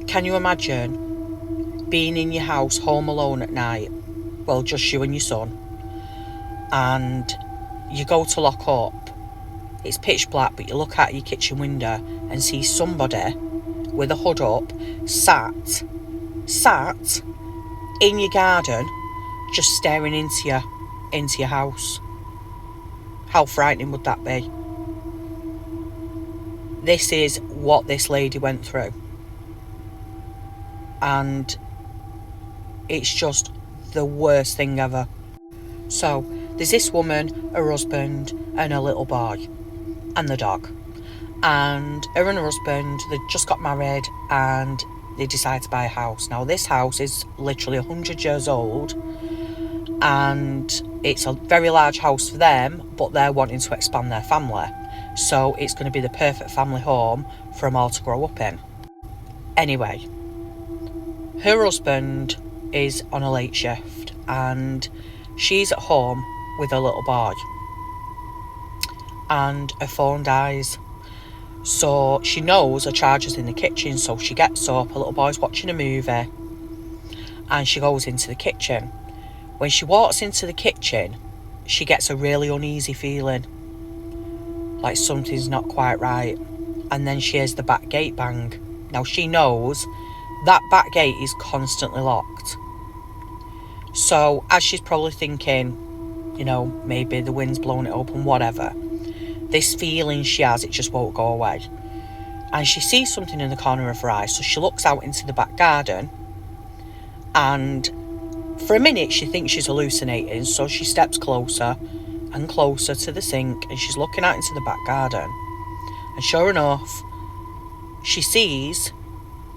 Can you imagine being in your house home alone at night? Well, just you and your son. And you go to lock up. It's pitch black, but you look out your kitchen window and see somebody with a hood up, sat in your garden, just staring into your house. How frightening would that be? This is what this lady went through. And it's just the worst thing ever. So, there's this woman, her husband, and her little boy, and the dog. And her and her husband, they just got married and they decided to buy a house. Now, this house is literally 100 years old, and it's a very large house for them, but they're wanting to expand their family. So it's going to be the perfect family home for them all to grow up in. Anyway, her husband is on a late shift and she's at home with her little boy. And her phone dies. So she knows her charger's in the kitchen, so she gets up, her little boy's watching a movie, and she goes into the kitchen. When she walks into the kitchen, she gets a really uneasy feeling, like something's not quite right. And then she hears the back gate bang. Now she knows that back gate is constantly locked. So as she's probably thinking, maybe the wind's blowing it open, whatever, this feeling she has, it just won't go away. And she sees something in the corner of her eye, so she looks out into the back garden, and for a minute she thinks she's hallucinating, so she steps closer and closer to the sink, and she's looking out into the back garden. And sure enough, she sees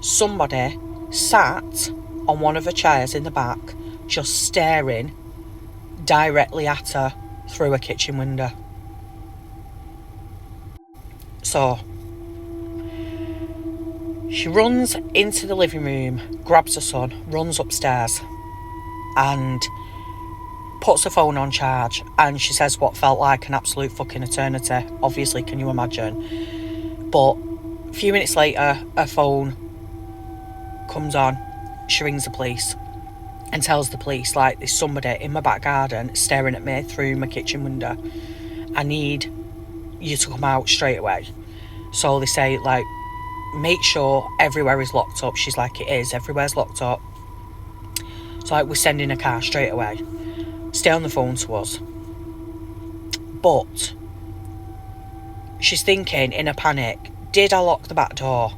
somebody sat on one of her chairs in the back, just staring directly at her through a kitchen window. So she runs into the living room, grabs her son, runs upstairs and puts her phone on charge, and she says what felt like an absolute fucking eternity. Obviously, can you imagine? But a few minutes later, her phone comes on. She rings the police and tells the police, like, there's somebody in my back garden staring at me through my kitchen window. I need you to come out straight away. So they say, like, make sure everywhere is locked up. She's like, it is, everywhere's locked up. So, like, we're sending a car straight away. Stay on the phone to us. But she's thinking in a panic, did I lock the back door?